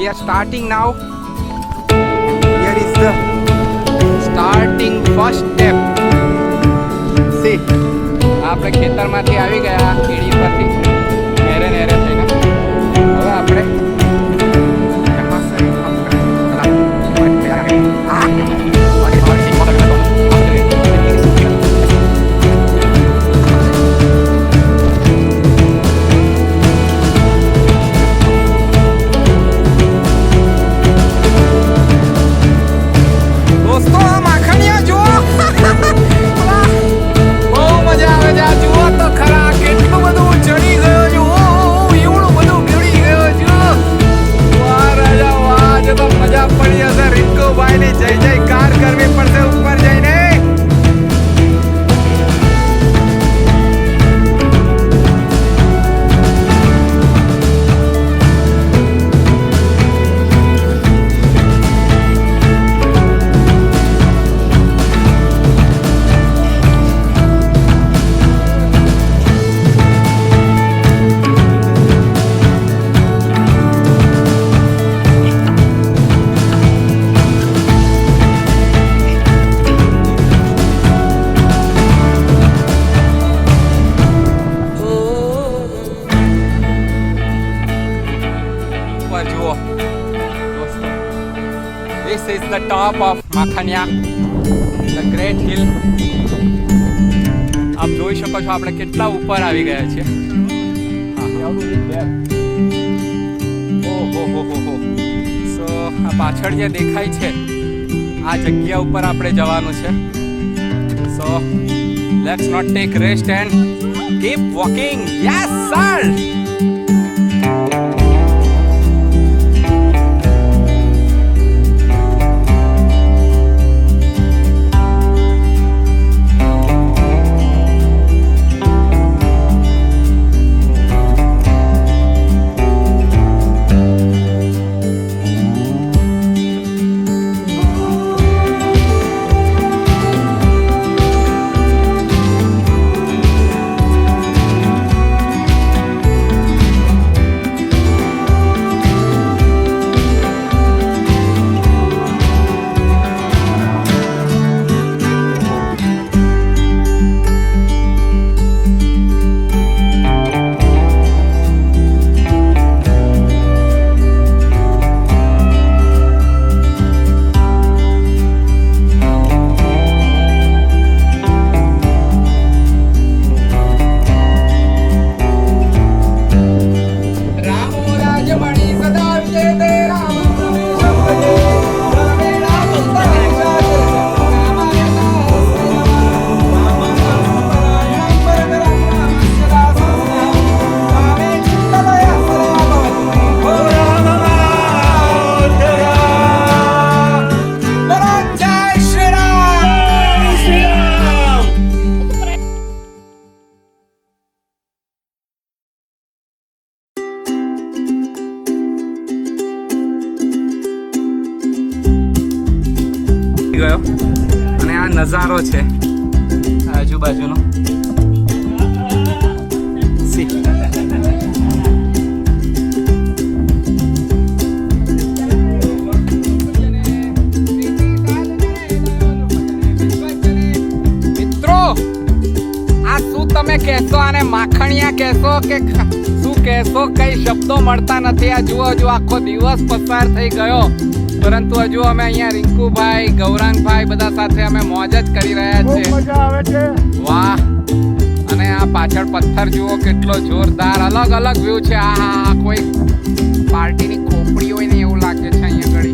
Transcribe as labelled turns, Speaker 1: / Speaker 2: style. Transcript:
Speaker 1: we are starting now. Here is the starting first step. See, આપણે ખેતરમાંથી આવી ગયા સીડી પરથી નેરે નેરે થઈને. હવે આપણે This is the top of Makhania, the great hill. આપ જોઈ શકો છો આપણે કેટલા ઉપર આવી ગયા છે. ઓહો. સો આ પાછળ જે દેખાય છે આ જગ્યા ઉપર આપણે જવાનું છે. So let's not take rest and keep walking. Yes sir. ગયો અને આ નજારો છે આજુબાજુનો. સી મિત્રો આ શું તમે કહેશો આને માખણિયા કહેશો કે શું કહેશો? કઈ શબ્દો મળતા નથી. આ જુઓ આખો દિવસ પસાર થઈ ગયો પરંતુ હજુ અમે અહીંયા રિંકુભાઈ, ગૌરાંગભાઈ બધા સાથે અમે મોજ જ કરી રહ્યા છીએ. મજા આવે છે. વાહ. અને આ પાછળ પથ્થર જુઓ કેટલો જોરદાર અલગ અલગ વ્યૂ છે. આ કોઈ પાર્ટીની ખોપડી હોય ને એવું લાગે છે અહીંયા આગળ.